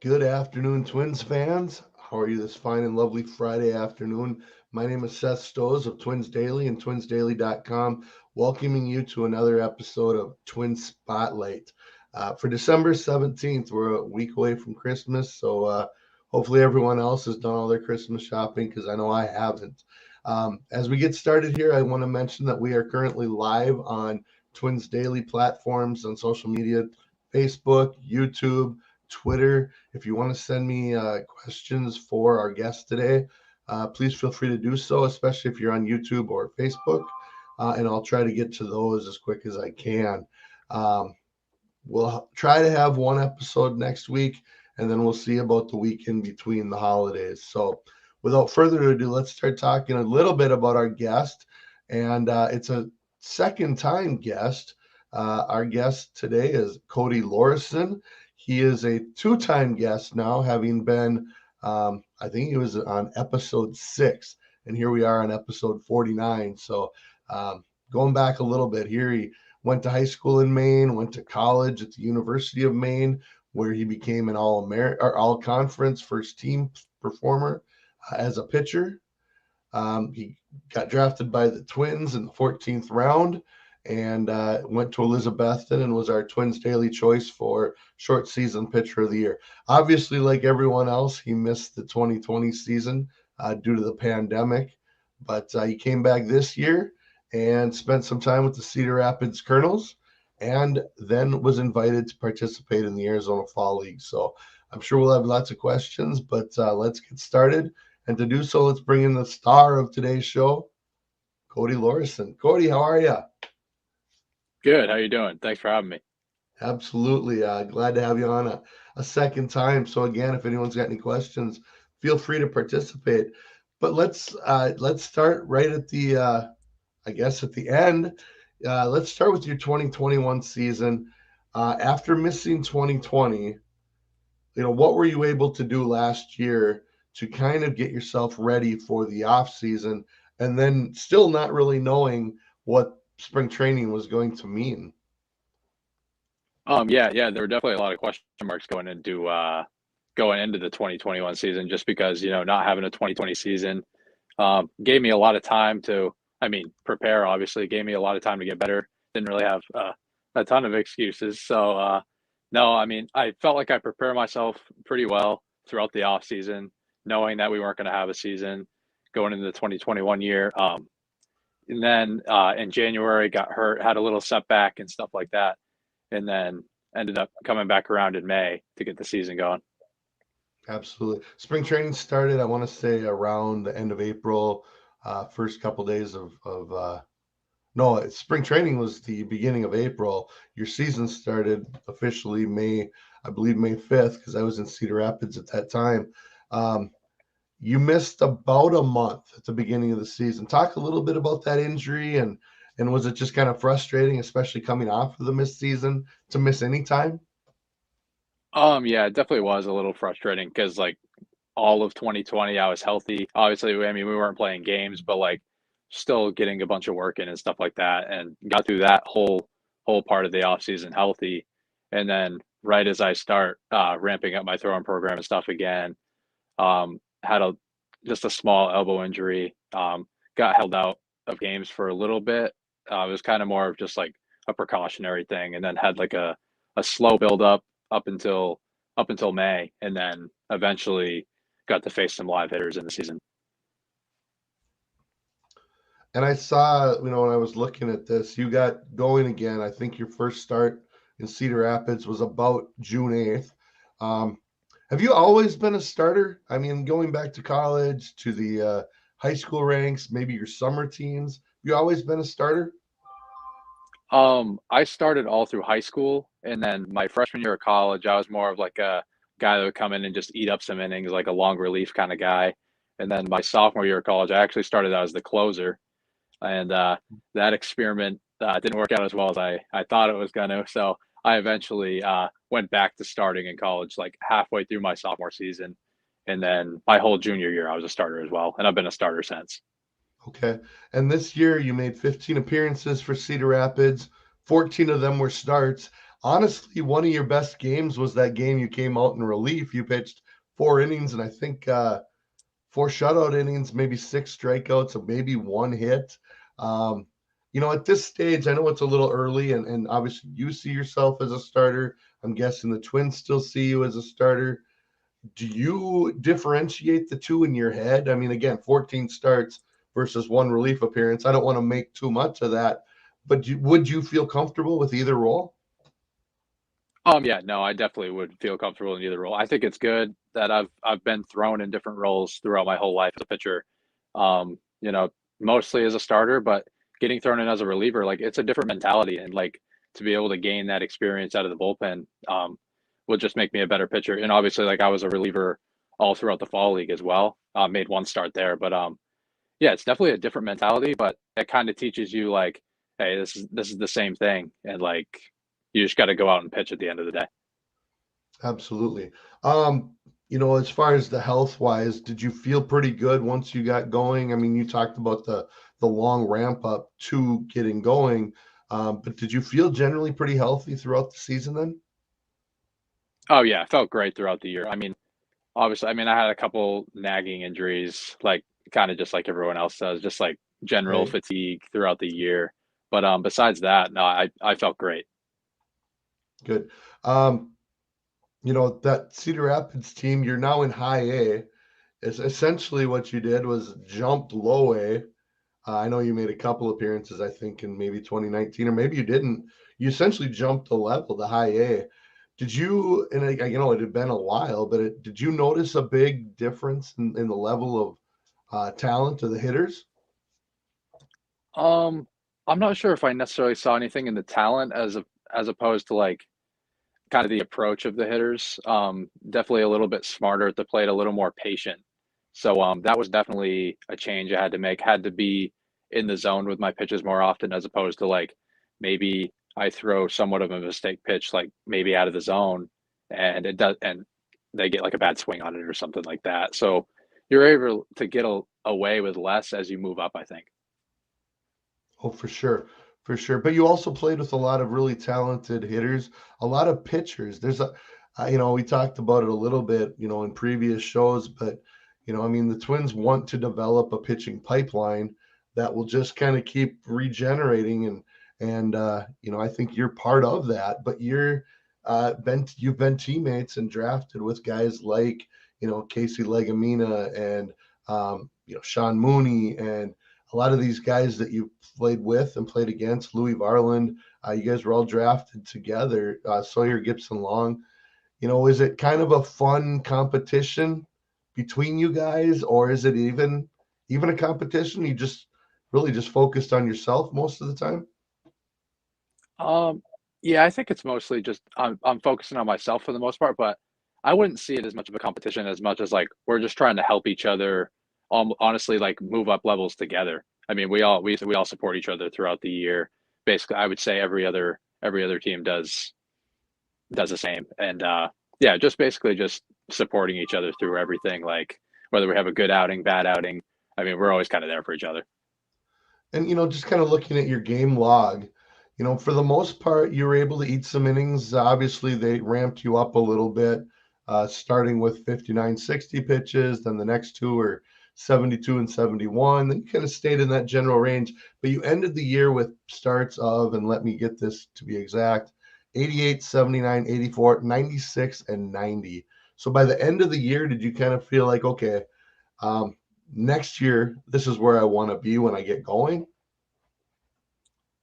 Good afternoon, Twins fans. How are you this fine and lovely Friday afternoon? My name is Seth Stowes of Twins Daily and twinsdaily.com, welcoming you to another episode of Twins Spotlight. For December 17th, we're a week away from Christmas, so hopefully everyone else has done all their Christmas shopping because I know I haven't. As we get started here, I want to mention that we are currently live on Twins Daily platforms on social media, Facebook, YouTube, Twitter. If you want to send me questions for our guest today, please feel free to do so, especially if you're on YouTube or Facebook, and I'll try to get to those as quick as I can. Um, we'll try to have one episode next week, and then we'll see about the week in between the holidays. So, without further ado, let's start talking a little bit about our guest. And it's a second time guest. Our guest today is Cody Laweryson. He is a two-time guest now, having been, I think he was on episode 6, and here we are on episode 49. So, going back a little bit here, he went to high school in Maine, went to college at the University of Maine, where he became an all-conference first team performer as a pitcher. He got drafted by the Twins in the 14th round and went to Elizabethton and was our Twins daily choice for short season pitcher of the year. Obviously, like everyone else, he missed the 2020 season due to the pandemic, but he came back this year and spent some time with the Cedar Rapids Colonels and then was invited to participate in the Arizona Fall League. So I'm sure we'll have lots of questions, but let's get started. And to do so, let's bring in the star of today's show, Cody Laweryson. Cody, how are you? Good. How you doing? Thanks for having me. Absolutely. Glad to have you on a second time. So again, if anyone's got any questions, feel free to participate. But let's start right at the I guess at the end. Let's start with your 2021 season. After missing 2020, what were you able to do last year to kind of get yourself ready for the off season, and then still not really knowing what spring training was going to mean? Yeah. There were definitely a lot of question marks going into the 2021 season, just because not having a 2020 season gave me a lot of time to, prepare. Obviously, gave me a lot of time to get better. Didn't really have a ton of excuses. So no, I felt like I prepared myself pretty well throughout the off season, knowing that we weren't going to have a season going into the 2021 year. And then in January, got hurt, had a little setback and stuff like that, and then ended up coming back around in May to get the season going. Absolutely. Spring training started, I want to say, around the end of April, first couple days of no, spring training was the beginning of April. Your season started officially May, I believe May 5th, because I was in Cedar Rapids at that time. Um, you missed about a month at the beginning of the season. Talk a little bit about that injury and was it just kind of frustrating, especially coming off of the missed season, to miss any time? Yeah, it definitely was a little frustrating because like all of 2020, I was healthy. Obviously, we weren't playing games, but like still getting a bunch of work in and stuff like that, and got through that whole part of the off season healthy. And then right as I start ramping up my throwing program and stuff again, had a just a small elbow injury. Got held out of games for a little bit. It was kind of more of just like a precautionary thing, and then had like a slow build up until May, and then eventually got to face some live hitters in the season. And I saw, when I was looking at this, you got going again. I think your first start in Cedar Rapids was about June 8th. Um, have you always been a starter? I mean, going back to college, to the high school ranks, maybe your summer teams, have you always been a starter? I started all through high school, and then my freshman year of college, I was more of like a guy that would come in and just eat up some innings, like a long relief kind of guy. And then my sophomore year of college, I actually started out as the closer, and that experiment didn't work out as well as I thought it was going to. So I eventually went back to starting in college, like halfway through my sophomore season, and then my whole junior year, I was a starter as well, and I've been a starter since. Okay. And this year you made 15 appearances for Cedar Rapids. 14 of them were starts. honestly, one of your best games was that game you came out in relief. You pitched 4 innings, and I think 4 shutout innings, maybe 6 strikeouts, or maybe 1 hit. Um, at this stage, I know it's a little early, and obviously you see yourself as a starter. I'm guessing the Twins still see you as a starter. Do you differentiate the two in your head? I mean, again, 14 starts versus 1 relief appearance. I don't want to make too much of that, but would you feel comfortable with either role? Yeah, no, I definitely would feel comfortable in either role. I think it's good that I've been thrown in different roles throughout my whole life as a pitcher. You know, mostly as a starter, but getting thrown in as a reliever, like it's a different mentality, and like to be able to gain that experience out of the bullpen, will just make me a better pitcher. And obviously, like I was a reliever all throughout the fall league as well. Made one start there, but yeah, it's definitely a different mentality, but it kind of teaches you like, hey, this is the same thing, and like you just got to go out and pitch at the end of the day. Absolutely. As far as the health wise, did you feel pretty good once you got going? I mean, you talked about the long ramp up to getting going, but did you feel generally pretty healthy throughout the season then? Oh yeah, I felt great throughout the year. I mean, obviously, I mean, I had a couple nagging injuries, like kind of just like everyone else does, just like general Right. fatigue throughout the year. But besides that, no, I felt great. Good. Um, that Cedar Rapids team, you're now in high A. Is essentially what you did was jumped low A. I know you made a couple appearances, I think, in maybe 2019, or maybe you didn't. You essentially jumped a level to high A. Did you, and it had been a while, but did you notice a big difference in the level of talent of the hitters? Um, I'm not sure if I necessarily saw anything in the talent as opposed to like kind of the approach of the hitters. Definitely a little bit smarter at the plate, a little more patient. So that was definitely a change I had to make. Had to be in the zone with my pitches more often, as opposed to like maybe I throw somewhat of a mistake pitch, like maybe out of the zone, and it does, and they get like a bad swing on it or something like that. So you're able to get away with less as you move up, I think. Oh, for sure. For sure. But you also played with a lot of really talented hitters, a lot of pitchers. We talked about it a little bit, in previous shows, but, I mean, the Twins want to develop a pitching pipeline that will just kind of keep regenerating. I think you're part of that, but you've been teammates and drafted with guys like, Casey Legamina and, Sean Mooney and a lot of these guys that you played with and played against, Louis Varland, you guys were all drafted together. Sawyer Gibson Long. Is it kind of a fun competition between you guys, or is it even a competition? You just really just focused on yourself most of the time. Um, yeah, I think it's mostly just I'm focusing on myself for the most part, but I wouldn't see it as much of a competition as much as like we're just trying to help each other. Honestly, like move up levels together. I mean, we all support each other throughout the year. Basically, I would say every other team does the same, and yeah, just basically just supporting each other through everything. Like whether we have a good outing, bad outing. I mean, we're always kind of there for each other. And just kind of looking at your game log, for the most part, you were able to eat some innings. Obviously, they ramped you up a little bit, starting with 59, 60 pitches. Then the next two were 72 and 71. Then you kind of stayed in that general range, but you ended the year with starts of, and let me get this to be exact, 88, 79, 84, 96, and 90. So by the end of the year, did you kind of feel like, okay, um, next year, this is where I want to be when I get going?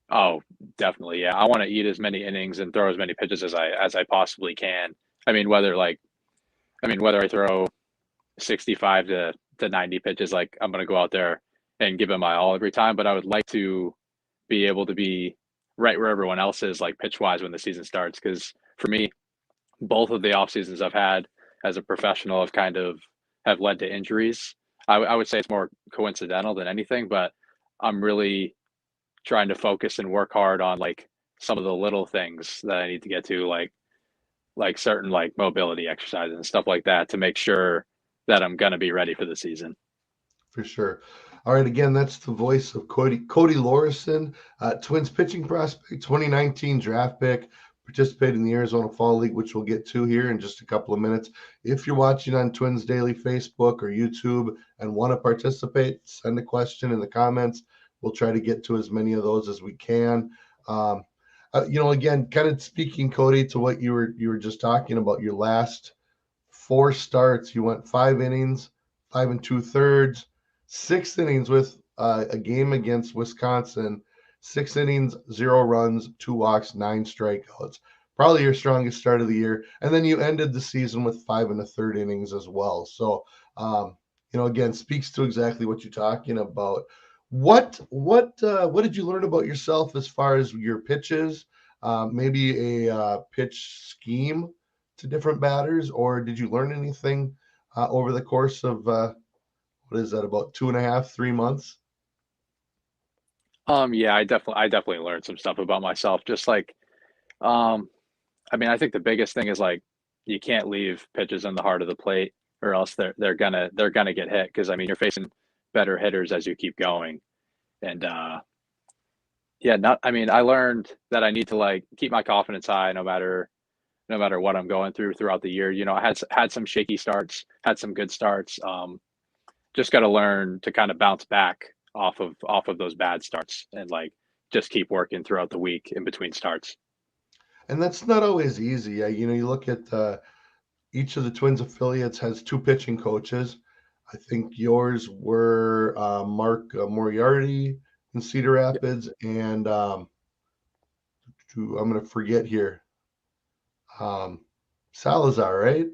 Oh, definitely. Yeah. I want to eat as many innings and throw as many pitches as I possibly can. I mean, whether I throw 65 to 90 pitches, like I'm going to go out there and give it my all every time, but I would like to be able to be right where everyone else is, like pitch wise when the season starts. Because for me, both of the off seasons I've had as a professional have led to injuries. I would say it's more coincidental than anything, but I'm really trying to focus and work hard on like some of the little things that I need to get to, like certain like mobility exercises and stuff like that to make sure that I'm gonna be ready for the season. For sure. All right, again, that's the voice of Cody Laweryson, Twins pitching prospect, 2019 draft pick, participate in the Arizona Fall League, which we'll get to here in just a couple of minutes. If you're watching on Twins Daily Facebook or YouTube and want to participate, send a question in the comments. We'll try to get to as many of those as we can. Again, kind of speaking, Cody, to what you were just talking about, your last 4 starts, you went 5 innings, 5 2/3, 6 innings with a game against Wisconsin, 6 innings, 0 runs, 2 walks, 9 strikeouts. Probably your strongest start of the year. And then you ended the season with 5 1/3 innings as well. So, again, speaks to exactly what you're talking about. What did you learn about yourself as far as your pitches, maybe a pitch scheme to different batters, or did you learn anything over the course of what is that, about 2.5, 3 months? Yeah, I definitely learned some stuff about myself. Just like, um, I think the biggest thing is like you can't leave pitches in the heart of the plate, or else they're gonna get hit. Because you're facing better hitters as you keep going, and yeah, not. I learned that I need to like keep my confidence high no matter what I'm going through throughout the year. I had some shaky starts, had some good starts. Just got to learn to kind of bounce back off of those bad starts and like just keep working throughout the week in between starts. And that's not always easy. You look at each of the Twins affiliates has 2 pitching coaches. I think yours were Mark Moriarty in Cedar Yep. Rapids, and I'm going to forget here, um, Salazar, right?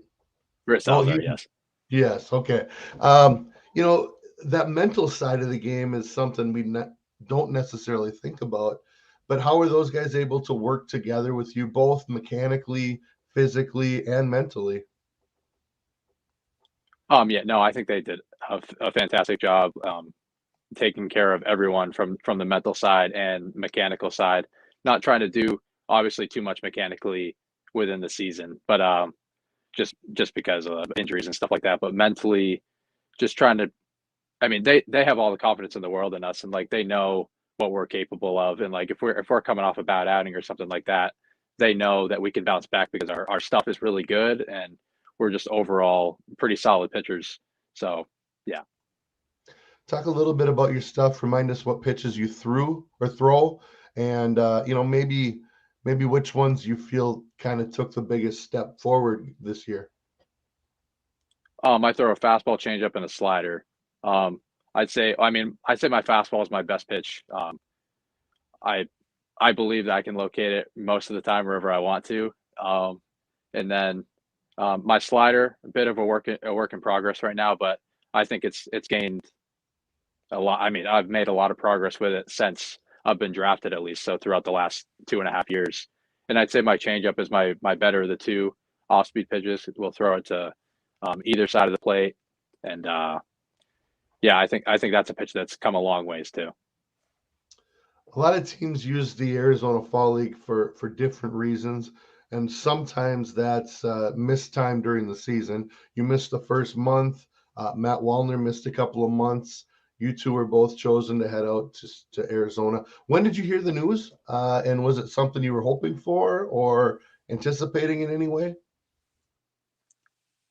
Chris Oh, Salazar, yes. yes, okay. Um, that mental side of the game is something we don't necessarily think about. But how are those guys able to work together with you both mechanically, physically, and mentally? Yeah, no, I think they did a fantastic job taking care of everyone from the mental side and mechanical side. Not trying to do obviously too much mechanically within the season, but just because of injuries and stuff like that. But mentally, just trying to. They have all the confidence in the world in us, and like they know what we're capable of, and like if we're coming off a bad outing or something like that, they know that we can bounce back because our stuff is really good, and we're just overall pretty solid pitchers. So yeah. Talk a little bit about your stuff. Remind us what pitches you threw or throw, and maybe which ones you feel kind of took the biggest step forward this year. I throw a fastball, changeup, and a slider. Um, I'd say my fastball is my best pitch. I I believe that I can locate it most of the time wherever I want to. And then my slider, a bit of a work in progress right now, but I think it's gained a lot. I've made a lot of progress with it since I've been drafted, at least so throughout the last 2.5 years. And I'd say my changeup is my better of the two off-speed pitches. We'll throw it to either side of the plate, and yeah, I think that's a pitch that's come a long ways too. A lot of teams use the Arizona Fall League for different reasons, and sometimes that's missed time during the season. You missed the first month. Matt Wallner missed a couple of months. You two were both chosen to head out to Arizona. When did you hear the news? And was it something you were hoping for or anticipating in any way?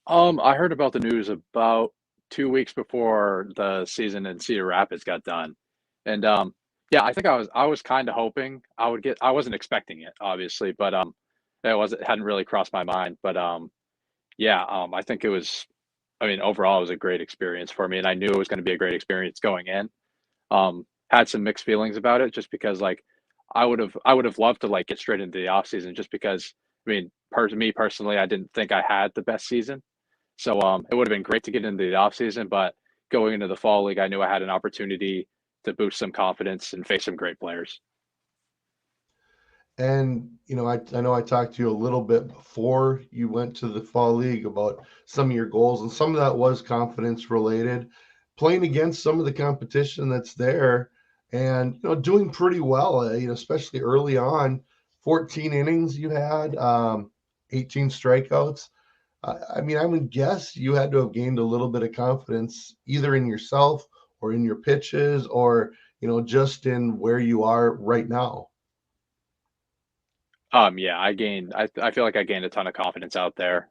I heard about the news about 2 weeks before the season in Cedar Rapids got done, and yeah, I think I was kind of hoping I would get. I wasn't expecting it, obviously, but it hadn't really crossed my mind. But yeah, I think it was. Overall, it was a great experience for me, and I knew it was going to be a great experience going in. Had some mixed feelings about it, just because like I would have loved to like get straight into the off season, just because me personally, I didn't think I had the best season. So it would have been great to get into the off season, but going into the fall league, I knew I had an opportunity to boost some confidence and face some great players. And I know I talked to you a little bit before you went to the fall league about some of your goals, and some of that was confidence related. Playing against some of the competition that's there, and doing pretty well. Especially early on, 14 innings you had, 18 strikeouts. I would guess you had to have gained a little bit of confidence either in yourself or in your pitches, or just in where you are right now. Yeah, I feel like I gained a ton of confidence out there.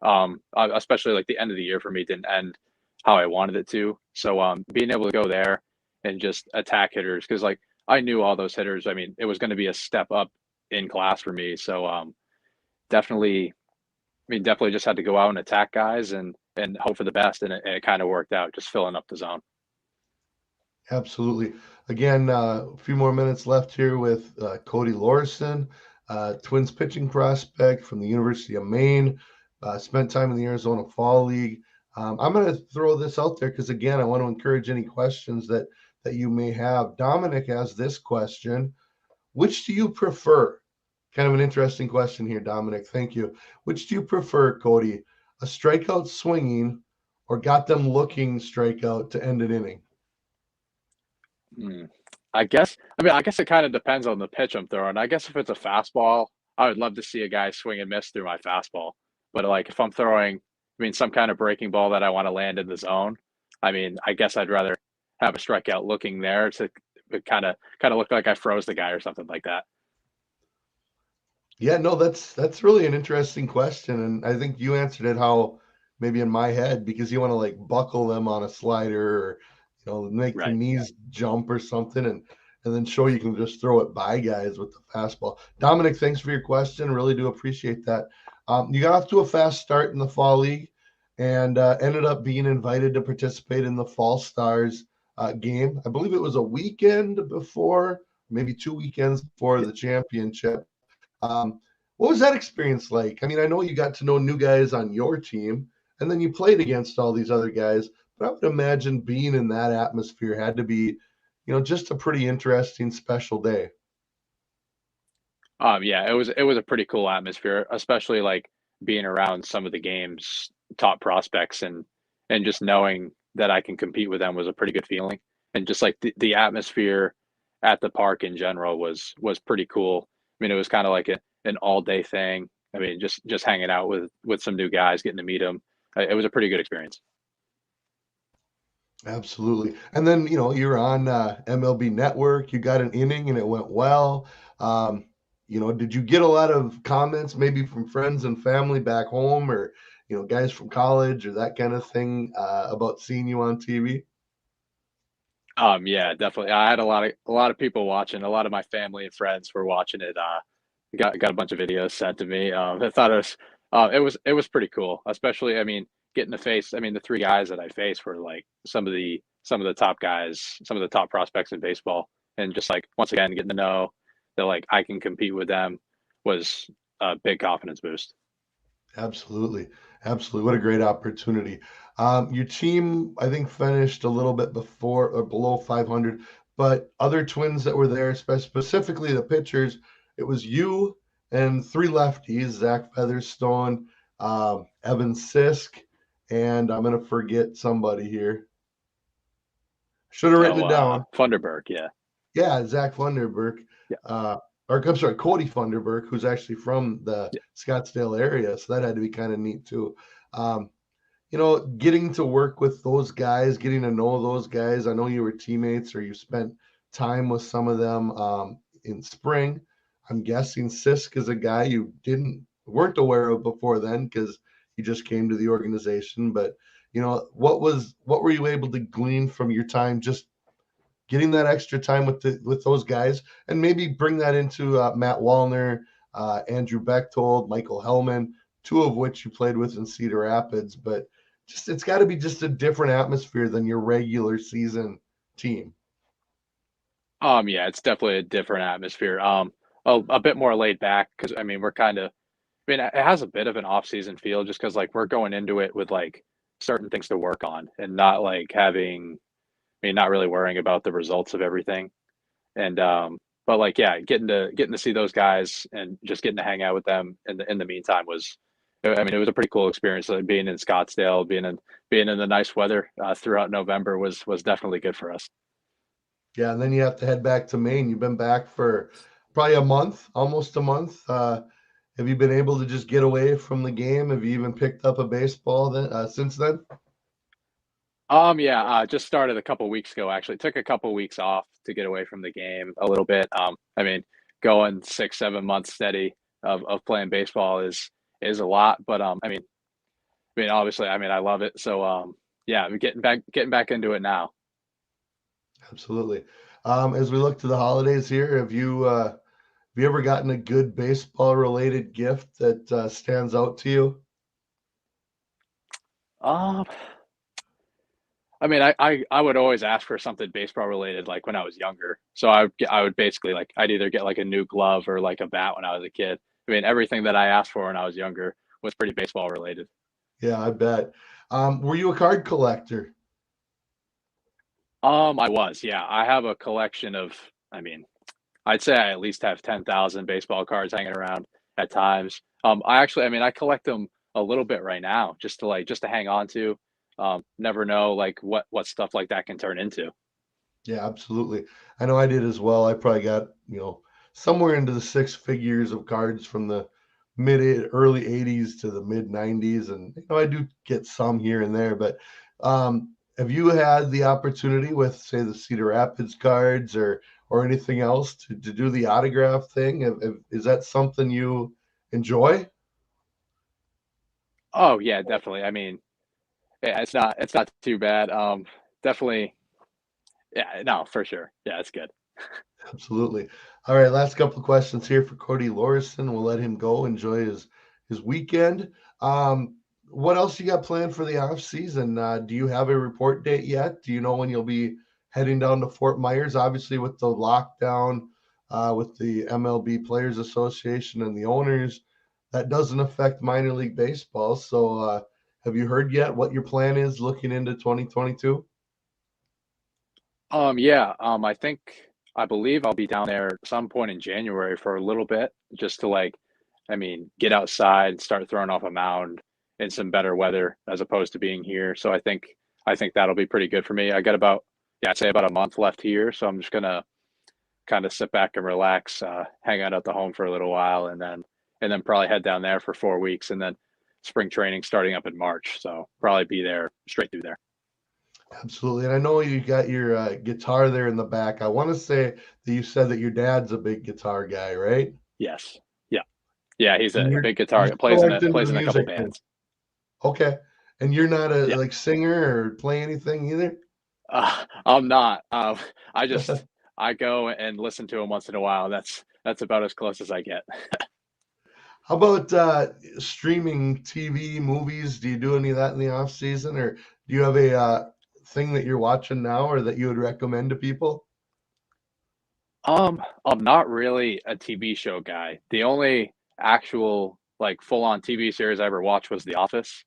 Especially like the end of the year for me didn't end how I wanted it to. So being able to go there and just attack hitters because like I knew all those hitters. I mean, it was going to be a step up in class for me. So definitely, I mean, definitely just had to go out and attack guys and hope for the best, and it kind of worked out, just filling up the zone. Absolutely. Again, a few more minutes left here with Cody Laweryson, Twins pitching prospect from the University of Maine. Spent time in the Arizona Fall League. I'm going to throw this out there because, again, I want to encourage any questions that you may have. Dominic has this question: which do you prefer? Kind of an interesting question here, Dominic. Thank you. Which do you prefer, Cody? A strikeout swinging or got them looking strikeout to end an inning? Hmm. I guess it kind of depends on the pitch I'm throwing. I guess if it's a fastball, I would love to see a guy swing and miss through my fastball. But like if I'm throwing, I mean, some kind of breaking ball that I want to land in the zone, I mean, I guess I'd rather have a strikeout looking there to kind of look like I froze the guy or something like that. Yeah, no, that's really an interesting question, and I think you answered it how maybe in my head because you want to like buckle them on a slider or make the Right. knees jump or something, and then show you can just throw it by guys with the fastball. Dominic, thanks for your question. Really do appreciate that. You got off to a fast start in the fall league and ended up being invited to participate in the Fall Stars game. I believe it was a weekend before, maybe 2 weekends before Yeah. the championship. What was that experience like? I mean, I know you got to know new guys on your team, and then you played against all these other guys, but I would imagine being in that atmosphere had to be, just a pretty interesting, special day. Yeah, it was a pretty cool atmosphere, especially like being around some of the game's top prospects and just knowing that I can compete with them was a pretty good feeling. And just like the atmosphere at the park in general was pretty cool. I mean, it was kind of like an all day thing. I mean, just hanging out with some new guys, getting to meet them. It was a pretty good experience. Absolutely. And then, you're on MLB Network, you got an inning and it went well. Um, did you get a lot of comments maybe from friends and family back home or, guys from college or that kind of thing about seeing you on TV? Yeah, definitely. I had a lot of people watching. A lot of my family and friends were watching it. Got a bunch of videos sent to me. I thought it was pretty cool. Especially, I mean, getting to face. I mean, the three guys that I faced were like some of the top guys, some of the top prospects in baseball, and just like once again getting to know that like I can compete with them was a big confidence boost. Absolutely. Absolutely. What a great opportunity. Your team, I think, finished a little bit before or below 500, but other Twins that were there, specifically the pitchers, it was you and three lefties, Zach Featherstone, Evan Sisk, and I'm going to forget somebody here. Should have written Oh, it down. Funderburg, yeah, Yeah, Zach Funderburk, yeah, or I'm sorry, Cody Funderburk, who's actually from the yeah. Scottsdale area. So that had to be kind of neat too. Um, getting to work with those guys, getting to know those guys. I know you were teammates or you spent time with some of them in spring. I'm guessing Sisk is a guy you weren't aware of before then because he just came to the organization. But what were you able to glean from your time just getting that extra time with those guys, and maybe bring that into Matt Wallner, Andrew Bechtold, Michael Hellman, two of which you played with in Cedar Rapids. But just it's got to be just a different atmosphere than your regular season team. Yeah, it's definitely a different atmosphere. A bit more laid back because I mean we're kind of. I mean, it has a bit of an off-season feel just because like we're going into it with like certain things to work on and not like having. I mean, not really worrying about the results of everything. And but like yeah, getting to see those guys and just getting to hang out with them in the meantime was. I mean, it was a pretty cool experience. Like being in Scottsdale, being in the nice weather throughout November was definitely good for us. Yeah, and then you have to head back to Maine. You've been back for probably a month, almost a month. Have you been able to just get away from the game? Have you even picked up a baseball since then? Yeah, just started a couple weeks ago, actually. Took a couple weeks off to get away from the game a little bit. I mean, going 6, 7 months steady, of playing baseball is a lot. But I mean, obviously, I mean, I love it. So yeah, I'm getting back into it now. Absolutely. As we look to the holidays here, have you ever gotten a good baseball related gift that stands out to you? Um, I mean, I would always ask for something baseball related, like when I was younger. So I would basically like I'd either get like a new glove or like a bat when I was a kid. I mean, everything that I asked for when I was younger was pretty baseball related. Yeah, I bet. Were you a card collector? I was, yeah. I have a collection of, I mean, I'd say I at least have 10,000 baseball cards hanging around at times. I mean, I collect them a little bit right now just to hang on to. Never know like what stuff like that can turn into. Yeah, absolutely. I know I did as well. I probably got, somewhere into the six figures of cards from the early 80s to the mid 90s. And, I do get some here and there, but have you had the opportunity with, say, the Cedar Rapids cards or anything else to do the autograph thing? Is that something you enjoy? Oh yeah, definitely. I mean, yeah, it's not too bad. Definitely, yeah, no, for sure. Yeah, it's good. Absolutely. All right, last couple of questions here for Cody Laweryson. We'll let him go enjoy his weekend. What else you got planned for the off season? Do you have a report date yet? Do you know when you'll be heading down to Fort Myers? Obviously, with the lockdown, with the MLB Players Association and the owners, that doesn't affect minor league baseball. So, have you heard yet what your plan is looking into 2022? Yeah, I believe I'll be down there some point in January for a little bit, just to like, I mean, get outside and start throwing off a mound in some better weather as opposed to being here. So I think that'll be pretty good for me. I got about, yeah, I'd say about a month left here, so I'm just gonna kind of sit back and relax, hang out at the home for a little while, and then probably head down there for 4 weeks, and then spring training starting up in March. So probably be there straight through there. Absolutely. And I know you got your guitar there in the back. I want to say that you said that your dad's a big guitar guy, right? Yes. Yeah. Yeah, he's And a you're big you guitar still plays in aren't a into the plays in a couple music then. bands. Okay. And you're not a Yeah. like singer or play anything either? I'm not. I go and listen to him once in a while. That's about as close as I get. How about streaming TV, movies? Do you do any of that in the off season, or do you have a thing that you're watching now, or that you would recommend to people? I'm not really a TV show guy. The only actual like full on TV series I ever watched was The Office,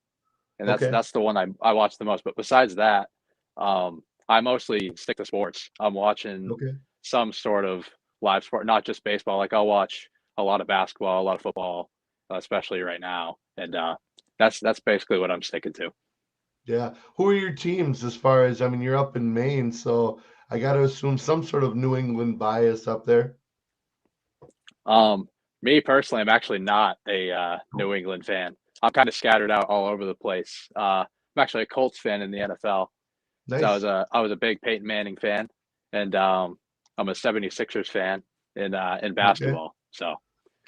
and that's Okay. that's the one I watch the most. But besides that, I mostly stick to sports. I'm watching Okay. some sort of live sport, not just baseball. Like I'll watch a lot of basketball, a lot of football, especially right now, and that's basically what I'm sticking to. Yeah. Who are your teams as far as, I mean, you're up in Maine, so I got to assume some sort of New England bias up there. Um, Me personally, I'm actually not a New England fan. I'm kind of scattered out all over the place. I'm actually a Colts fan in the NFL. So I was Nice. a big Peyton Manning fan, and I'm a 76ers fan in Okay. basketball. So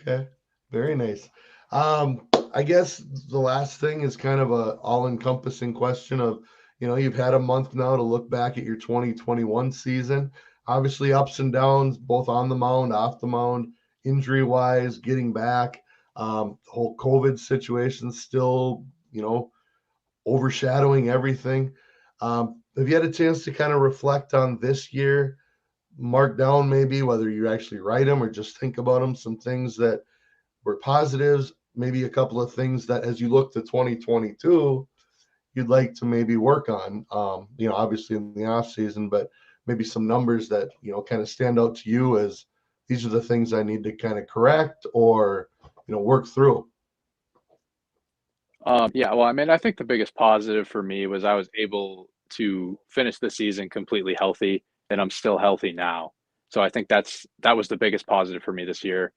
Okay. Very nice. I guess the last thing is kind of a all-encompassing question of, you've had a month now to look back at your 2021 season. Obviously, ups and downs, both on the mound, off the mound, injury-wise, getting back. The whole COVID situation still, overshadowing everything. Have you had a chance to kind of reflect on this year, mark down maybe whether you actually write them or just think about them, some things that were positives, maybe a couple of things that as you look to 2022, you'd like to maybe work on, obviously in the off season, but maybe some numbers that, kind of stand out to you as these are the things I need to kind of correct or, work through. yeah, well, I mean, I think the biggest positive for me was I was able to finish the season completely healthy, and I'm still healthy now. So I think that was the biggest positive for me this year.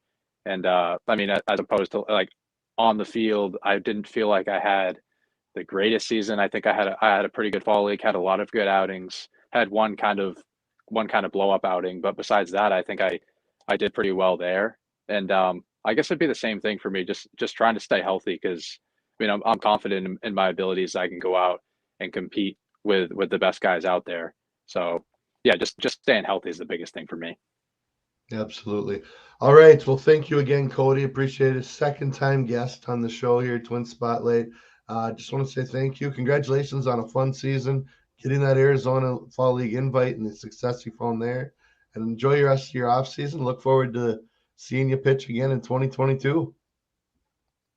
And I mean, as opposed to like on the field, I didn't feel like I had the greatest season. I think I had a pretty good fall league, had a lot of good outings, had one kind of blow up outing, but besides that, I think I did pretty well there. And I guess it'd be the same thing for me. Just trying to stay healthy because I mean I'm confident in my abilities. I can go out and compete with the best guys out there. So yeah, just staying healthy is the biggest thing for me. Absolutely. All right. Well, thank you again, Cody. Appreciate it. Second time guest on the show here, Twin Spotlight. Just want to say thank you. Congratulations on a fun season, getting that Arizona Fall League invite and the success you found there. And enjoy your rest of your off season. Look forward to seeing you pitch again in 2022.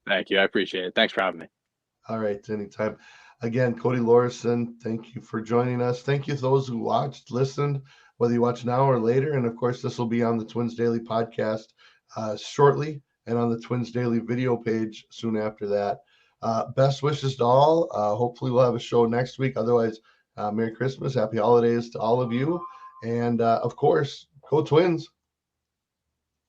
Thank you. I appreciate it. Thanks for having me. All right, anytime. Again, Cody Laweryson, thank you for joining us. Thank you to those who watched, listened, whether you watch now or later. And of course, this will be on the Twins Daily podcast shortly and on the Twins Daily video page soon after that. Best wishes to all. Hopefully, we'll have a show next week. Otherwise, Merry Christmas, Happy Holidays to all of you. And of course, go Twins.